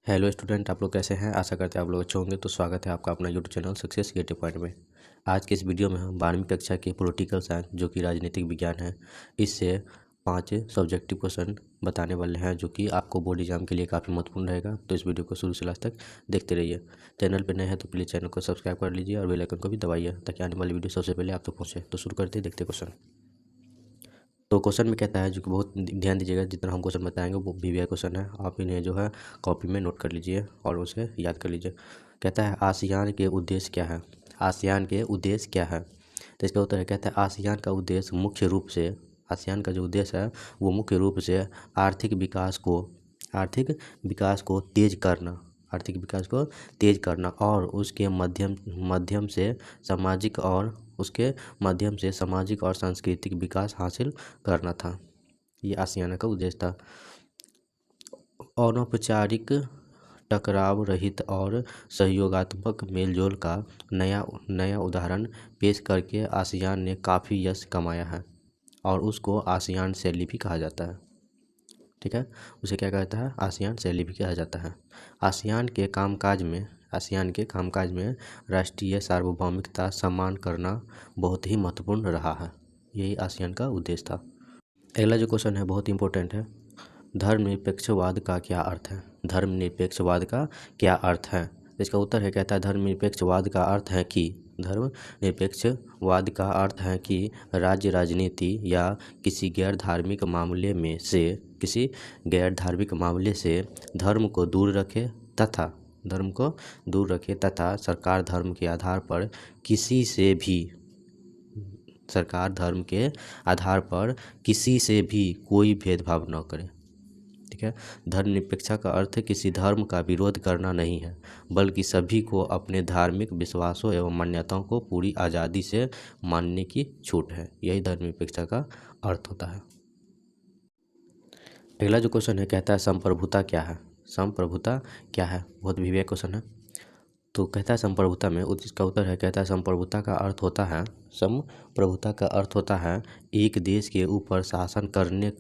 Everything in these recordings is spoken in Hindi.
हेलो स्टूडेंट, आप लोग कैसे हैं। आशा करते हैं आप लोग अच्छे होंगे। तो स्वागत है आपका अपना यूट्यूब चैनल सक्सेस गेटिव पॉइंट में। आज के इस वीडियो में हम 12वीं कक्षा के पॉलिटिकल साइंस जो कि राजनीतिक विज्ञान है, इससे 5 सब्जेक्टिव क्वेश्चन बताने वाले हैं जो कि आपको बोर्ड एग्जाम के लिए काफ़ी महत्वपूर्ण रहेगा। तो इस वीडियो को शुरू से लास्ट तक देखते रहिए। चैनल पर नए हैं तो प्लीज़ चैनल को सब्सक्राइब कर लीजिए और बेल आइकन को भी दबाइए ताकि आने वाली वीडियो सबसे पहले आप तक पहुँचे। तो शुरू करते हैं, देखते क्वेश्चन। तो क्वेश्चन में कहता है, जो कि बहुत ध्यान दीजिएगा, जितना हम क्वेश्चन बताएंगे वो वीवीआई क्वेश्चन है। आप इन्हें जो है कॉपी में नोट कर लीजिए और उसे याद कर लीजिए। कहता है आसियान के उद्देश्य क्या है। आसियान के उद्देश्य क्या है। तो इसका उत्तर है, कहता है आसियान का उद्देश्य मुख्य रूप से, आसियान का जो उद्देश्य है वो मुख्य रूप से आर्थिक विकास को तेज करना, आर्थिक विकास को तेज करना और उसके माध्यम से सामाजिक और सांस्कृतिक विकास हासिल करना था। ये आसियाना का उद्देश्य था। अनौपचारिक, टकराव रहित और सहयोगात्मक मेलजोल का नया उदाहरण पेश करके आसियान ने काफ़ी यश कमाया है और उसको आसियान शैली भी कहा जाता है। ठीक है, उसे क्या कहता है, आसियान शैली भी कहा जाता है। आसियान के कामकाज में राष्ट्रीय सार्वभौमिकता सम्मान करना बहुत ही महत्वपूर्ण रहा है। यही आसियान का उद्देश्य था। अगला जो क्वेश्चन है बहुत इंपॉर्टेंट है। धर्मनिरपेक्षवाद का क्या अर्थ है। धर्मनिरपेक्षवाद का क्या अर्थ है। इसका उत्तर है, कहता है धर्मनिरपेक्षवाद का अर्थ है कि राज्य राजनीति या किसी गैर धार्मिक मामले से धर्म को दूर रखे तथा सरकार धर्म के आधार पर किसी से भी कोई भेदभाव न करे। ठीक है, धर्मनिरपेक्षता का अर्थ किसी धर्म का विरोध करना नहीं है, बल्कि सभी को अपने धार्मिक विश्वासों एवं मान्यताओं को पूरी आज़ादी से मानने की छूट है। यही धर्मनिरपेक्षता का अर्थ होता है। अगला जो क्वेश्चन है, कहता है संप्रभुता क्या है। संप्रभुता क्या है, बहुत विवेक क्वेश्चन है। तो कहता है संप्रभुता में, इसका उत्तर है, कहता है संप्रभुता का अर्थ होता है एक देश के ऊपर शासन करने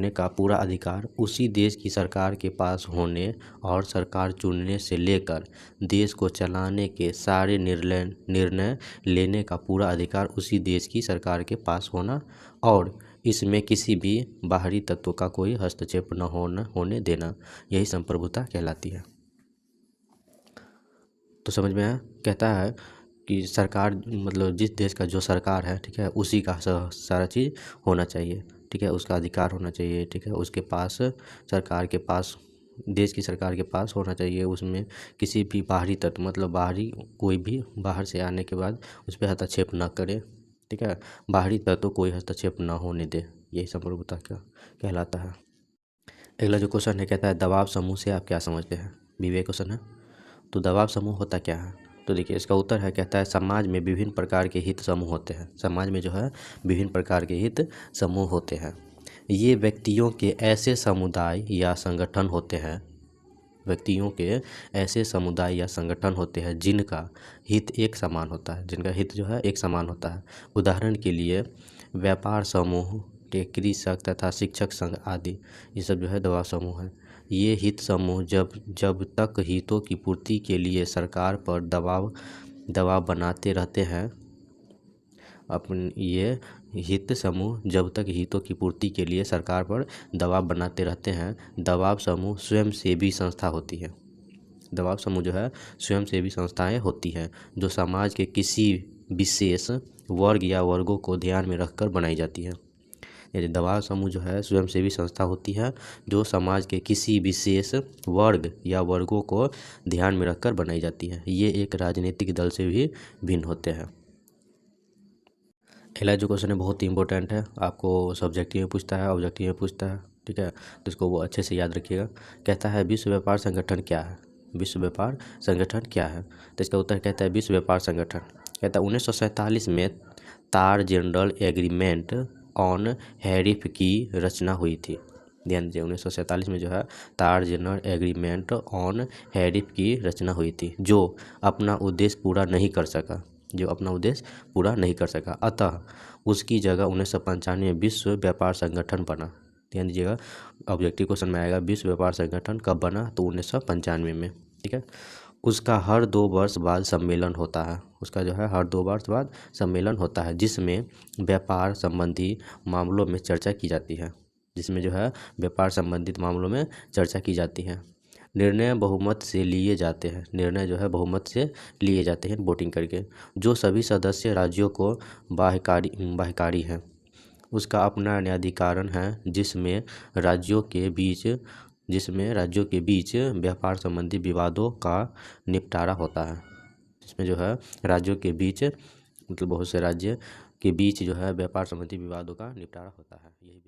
का पूरा अधिकार उसी देश की सरकार के पास होने और सरकार चुनने से लेकर देश को चलाने के सारे निर्णय लेने का पूरा अधिकार उसी देश की सरकार के पास होना और इसमें किसी भी बाहरी तत्व का कोई हस्तक्षेप न होने देना, यही संप्रभुता कहलाती है। तो समझ में आया। कहता है कि सरकार, मतलब जिस देश का जो सरकार है, ठीक है, उसी का सारा चीज़ होना चाहिए। ठीक है, उसका अधिकार होना चाहिए। ठीक है, उसके पास, देश की सरकार के पास होना चाहिए। उसमें किसी भी बाहरी तत्व, मतलब कोई भी बाहर से आने के बाद उस पर हस्तक्षेप न करे। ठीक है, बाहरी तत्व कोई हस्तक्षेप न होने दे, यही संप्रभुता का कहलाता है। अगला जो क्वेश्चन है, कहता है दबाव समूह से आप क्या समझते हैं। विवेक क्वेश्चन है। तो दबाव समूह होता क्या है। तो देखिए, इसका उत्तर है, कहता है समाज में विभिन्न प्रकार के हित समूह होते हैं। समाज में जो है विभिन्न प्रकार के हित समूह होते हैं। ये व्यक्तियों के ऐसे समुदाय या संगठन होते हैं जिनका हित एक समान होता है। उदाहरण के लिए व्यापार समूह, कृषक तथा शिक्षक संघ आदि, ये सब जो है दबाव समूह है। ये हित समूह जब तक हितों की पूर्ति के लिए सरकार पर दबाव बनाते रहते हैं, दबाव समूह स्वयंसेवी संस्था होती है। दबाव समूह जो है स्वयंसेवी संस्थाएं होती हैं जो समाज के किसी विशेष वर्ग या वर्गों को ध्यान में रखकर बनाई जाती है। यदि दबाव समूह जो है स्वयंसेवी संस्था होती है जो समाज के किसी विशेष वर्ग या वर्गों को ध्यान में रखकर बनाई जाती है। ये एक राजनीतिक दल से भी भिन्न होते हैं। अगला जो क्वेश्चन है बहुत ही इंपॉर्टेंट है, आपको सब्जेक्टिव में पूछता है, ऑब्जेक्टिव में पूछता है। ठीक है, तो इसको वो अच्छे से याद रखिएगा। कहता है विश्व व्यापार संगठन क्या है। विश्व व्यापार संगठन क्या है। तो इसका उत्तर कहता है विश्व व्यापार संगठन, कहता है 1947 में तार जनरल एग्रीमेंट ऑन टैरिफ की रचना हुई थी। ध्यान दीजिए, 1947 में जो है तार जनरल एग्रीमेंट ऑन टैरिफ की रचना हुई थी जो अपना उद्देश्य पूरा नहीं कर सका। अतः उसकी जगह 1995 में विश्व व्यापार संगठन बना। ध्यान दीजिएगा, ऑब्जेक्टिव क्वेश्चन में आएगा विश्व व्यापार संगठन कब बना, तो 1995 में। ठीक है। उसका हर 2 वर्ष बाद सम्मेलन होता है, उसका जो है हर 2 वर्ष बाद सम्मेलन होता है, जिसमें व्यापार संबंधी मामलों में चर्चा की जाती है, जिसमें जो है व्यापार संबंधित मामलों में चर्चा की जाती है। निर्णय बहुमत से लिए जाते हैं, निर्णय जो है बहुमत से लिए जाते हैं वोटिंग करके, जो सभी सदस्य राज्यों को बाध्यकारी हैं। उसका अपना न्यायाधिकरण है, जिसमें राज्यों के बीच व्यापार संबंधी विवादों का निपटारा होता है, जिसमें जो है राज्यों के बीच, मतलब बहुत से राज्य के बीच जो है व्यापार संबंधी विवादों का निपटारा होता है। यही